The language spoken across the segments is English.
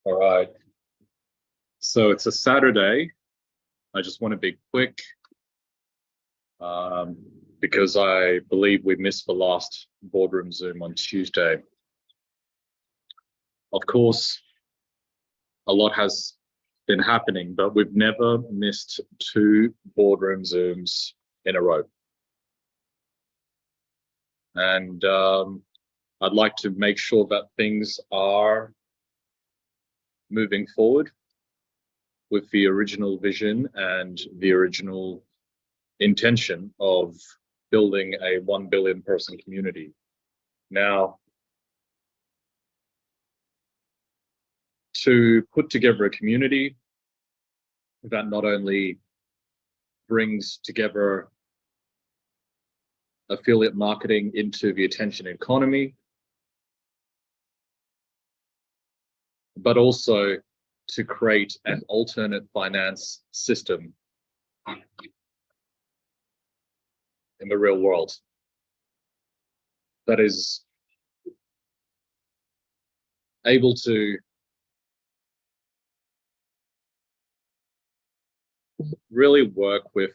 All right. So it's a Saturday. I just want to be quick um, because I believe we missed the last boardroom Zoom on Tuesday. Of course, a lot has been happening, but we've never missed two boardroom Zooms in a row. And I'd like to make sure that things are moving forward with the original vision and the original intention of building a 1 billion person community. Now, to put together a community that not only brings together affiliate marketing into the attention economy, but also to create an alternate finance system in the real world that is able to really work with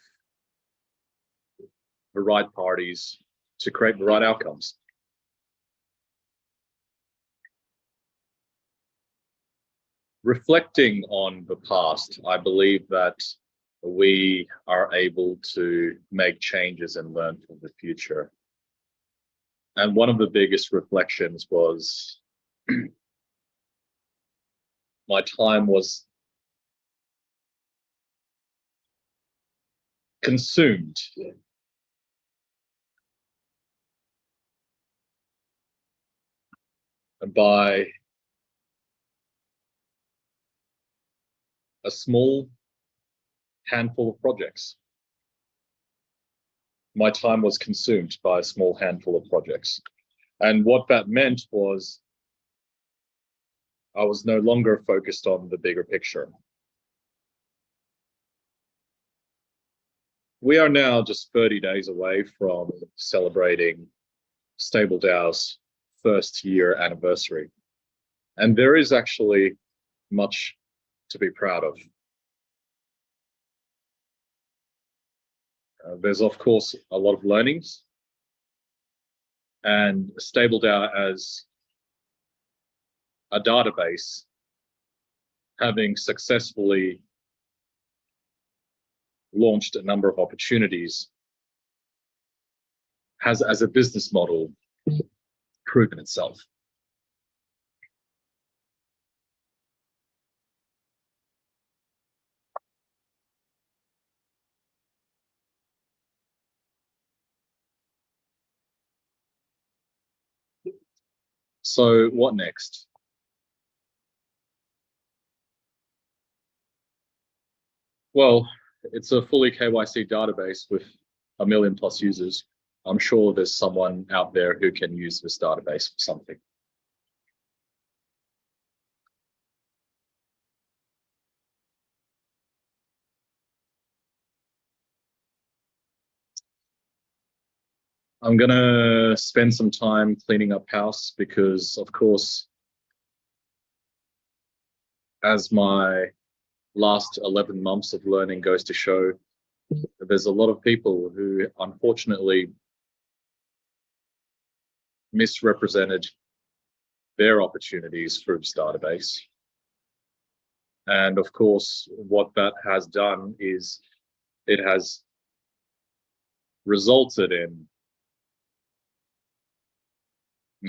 the right parties to create the right outcomes. Reflecting on the past, I believe that we are able to make changes and learn from the future. And one of the biggest reflections was my time was consumed by a small handful of projects. My time was consumed by a small handful of projects. And what that meant was I was no longer focused on the bigger picture. We are now just 30 days away from celebrating StableDAO's first year anniversary. And there is actually much to be proud of. There's, of course, a lot of learnings. And StableDAO as a database, having successfully launched a number of opportunities, has, as a business model, proven itself. So what next? Well, it's a fully KYC database with 1 million plus users. I'm sure there's someone out there who can use this database for something. I'm gonna spend some time cleaning up house because, of course, as my last 11 months of learning goes to show, there's a lot of people who unfortunately misrepresented their opportunities through this database. And of course, what that has done is it has resulted in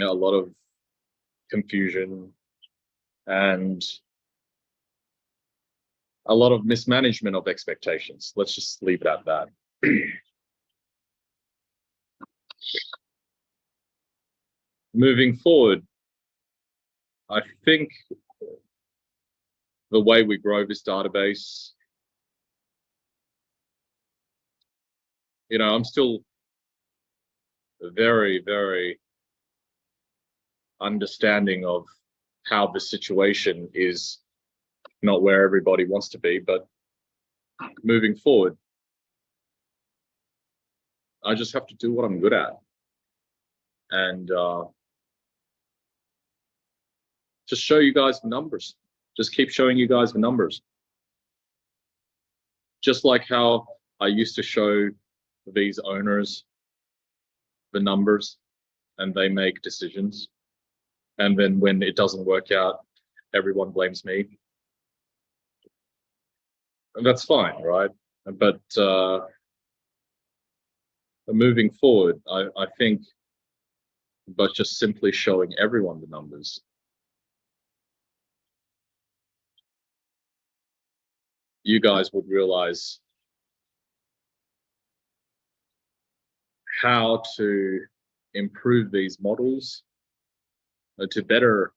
a lot of confusion and a lot of mismanagement of expectations. Let's just leave it at that. Moving forward, I think the way we grow this database, I'm still very, very understanding of how the situation is not where everybody wants to be, but moving forward, I just have to do what I'm good at and just show you guys the numbers. just keep showing you guys the numbers. Just like how I used to show these owners the numbers and they make decisions. And then when it doesn't work out, everyone blames me. And that's fine, right? But moving forward, I think, but just simply showing everyone the numbers, you guys would realize how to improve these models to better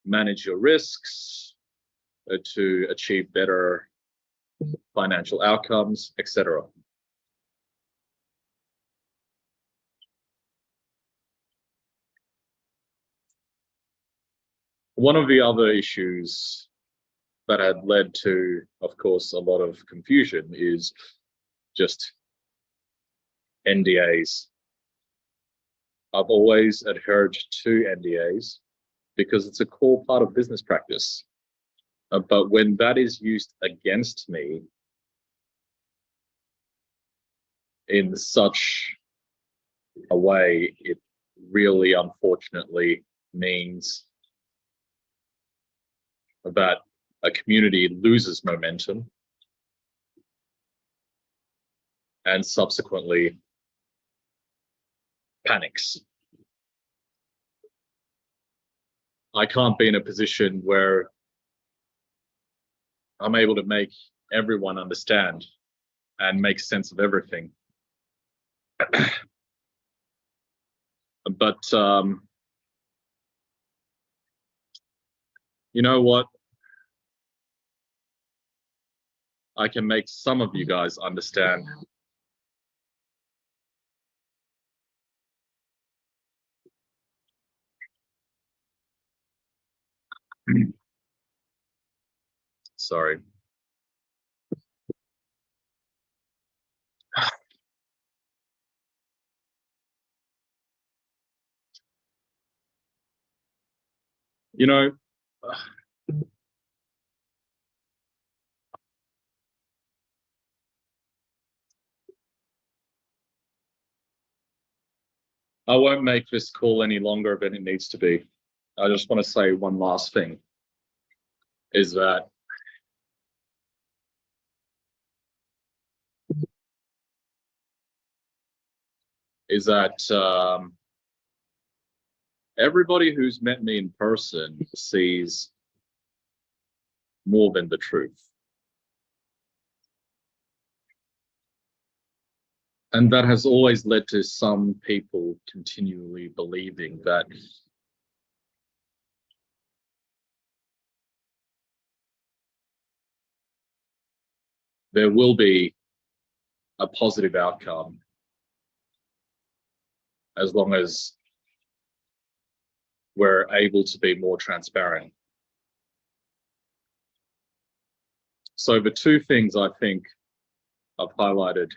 manage your risks, to achieve better financial outcomes, etc. One of the other issues that had led to, of course, a lot of confusion is just NDAs. I've always adhered to NDAs because it's a core part of business practice. But when that is used against me in such a way, it really unfortunately means that a community loses momentum and subsequently panics. I can't be in a position where I'm able to make everyone understand and make sense of everything. But you know what? I can make some of you guys understand. Sorry. You know, I won't make this call any longer than it needs to be. I just want to say one last thing, is that everybody who's met me in person sees more than the truth. And that has always led to some people continually believing that there will be a positive outcome as long as we're able to be more transparent. So the two things I think I've highlighted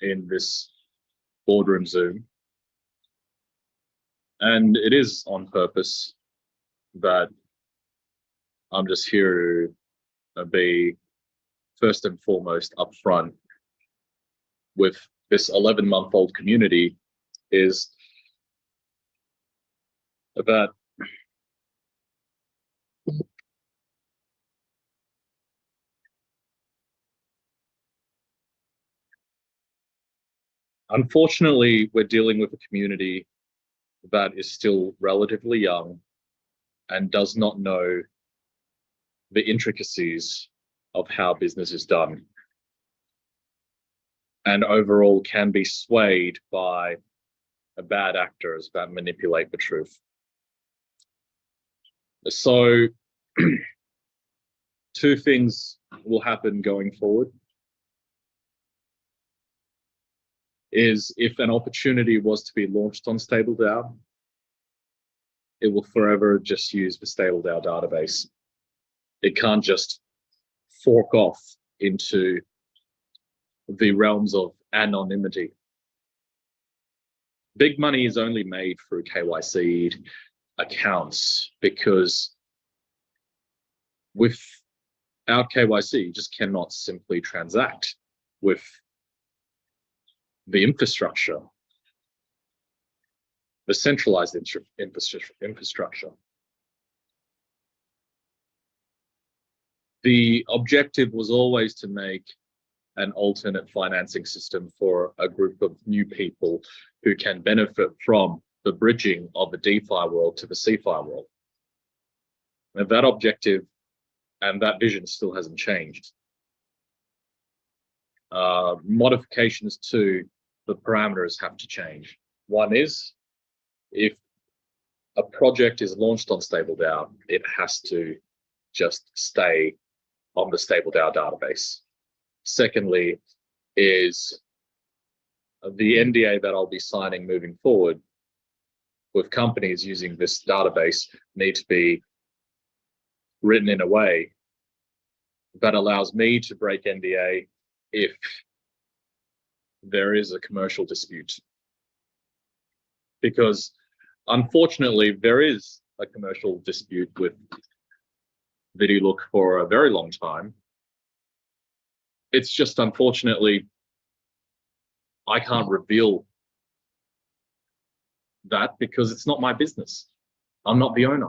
in this boardroom Zoom, and it is on purpose that I'm just here to be first and foremost upfront with this 11-month-old community, is that unfortunately we're dealing with a community that is still relatively young and does not know the intricacies of how business is done, and overall can be swayed by bad actors that manipulate the truth. So two things will happen going forward. Is if an opportunity was to be launched on StableDAO, it will forever just use the StableDAO database. It can't just fork off into the realms of anonymity. Big money is only made through KYC accounts because without KYC, you just cannot simply transact with the infrastructure, the centralized infrastructure. The objective was always to make an alternate financing system for a group of new people who can benefit from the bridging of the DeFi world to the CeFi world. And that objective and that vision still hasn't changed. Modifications to the parameters have to change. One is, if a project is launched on StableDAO, it has to just stay on the StableDAO database. Secondly, is the NDA that I'll be signing moving forward with companies using this database need to be written in a way that allows me to break NDA if there is a commercial dispute. Because unfortunately, there is a commercial dispute with VidiLook for a very long time. It's just, unfortunately, I can't reveal that because it's not my business. I'm not the owner.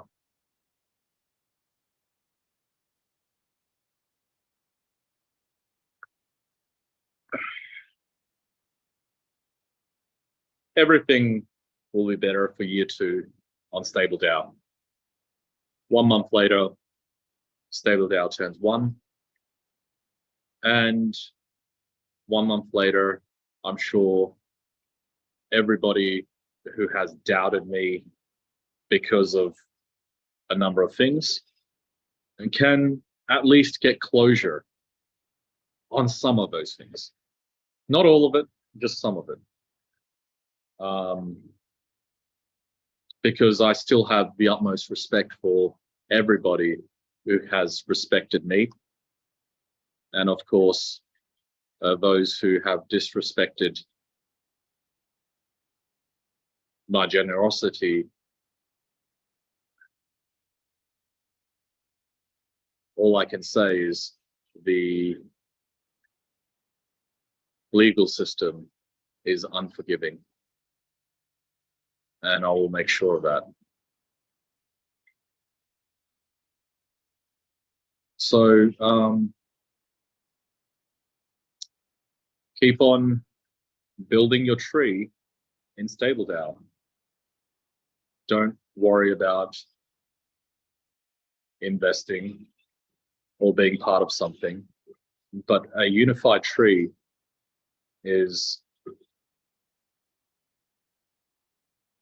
Everything will be better for year 2 on StableDAO. 1 month later, StableDAO turns 1. And 1 month later, I'm sure everybody who has doubted me because of a number of things and can at least get closure on some of those things. Not all of it, just some of it. Because I still have the utmost respect for everybody who has respected me. And of course, those who have disrespected my generosity, all I can say is the legal system is unforgiving. And I will make sure of that. So keep on building your tree in StableDAO. Don't worry about investing or being part of something, but a unified tree is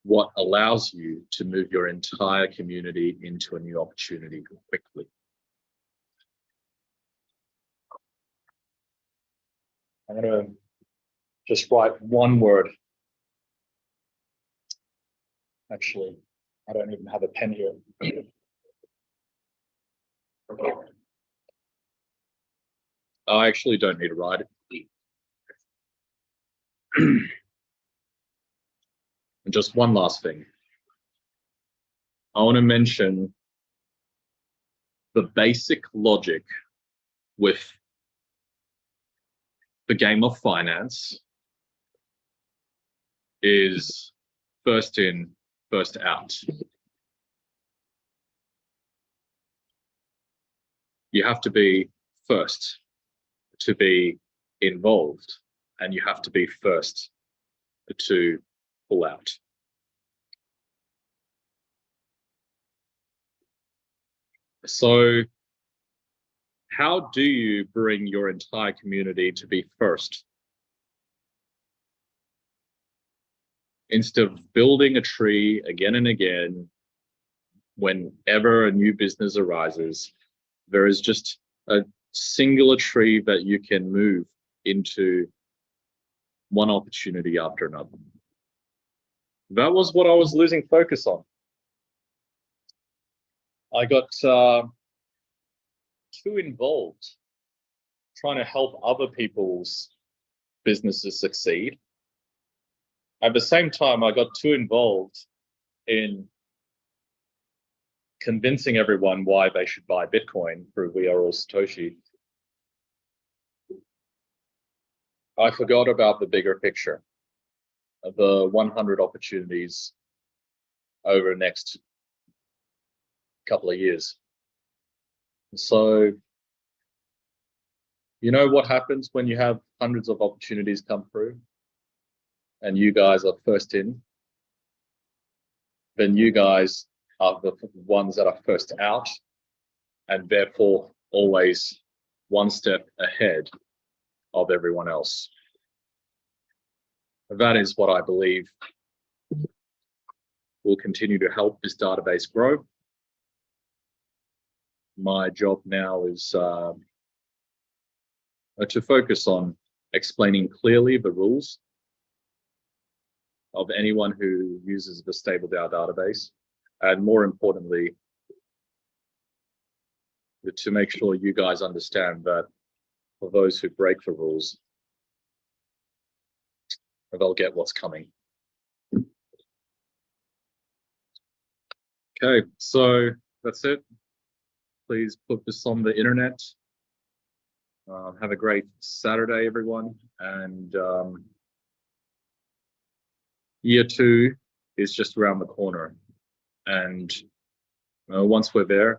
what allows you to move your entire community into a new opportunity quickly. I'm going to just write one word. Actually, I don't even have a pen here. I actually don't need to write it. And just one last thing. I want to mention the basic logic with the game of finance is first in, first out. You have to be first to be involved, and you have to be first to pull out. So how do you bring your entire community to be first? Instead of building a tree again and again, whenever a new business arises, there is just a singular tree that you can move into one opportunity after another. That was what I was losing focus on. I got too involved trying to help other people's businesses succeed. At the same time, I got too involved in convincing everyone why they should buy Bitcoin through We Are All Satoshi, I forgot about the bigger picture, the 100 opportunities over the next couple of years. So, you know what happens when you have hundreds of opportunities come through and you guys are first in? Then you guys are the ones that are first out and therefore always one step ahead of everyone else. That is what I believe will continue to help this database grow. My job now is to focus on explaining clearly the rules of anyone who uses the StableDAO database, and more importantly, to make sure you guys understand that for those who break the rules, they'll get what's coming. Okay, so that's it. Please put this on the internet. Have a great Saturday, everyone. And year 2 is just around the corner. And once we're there,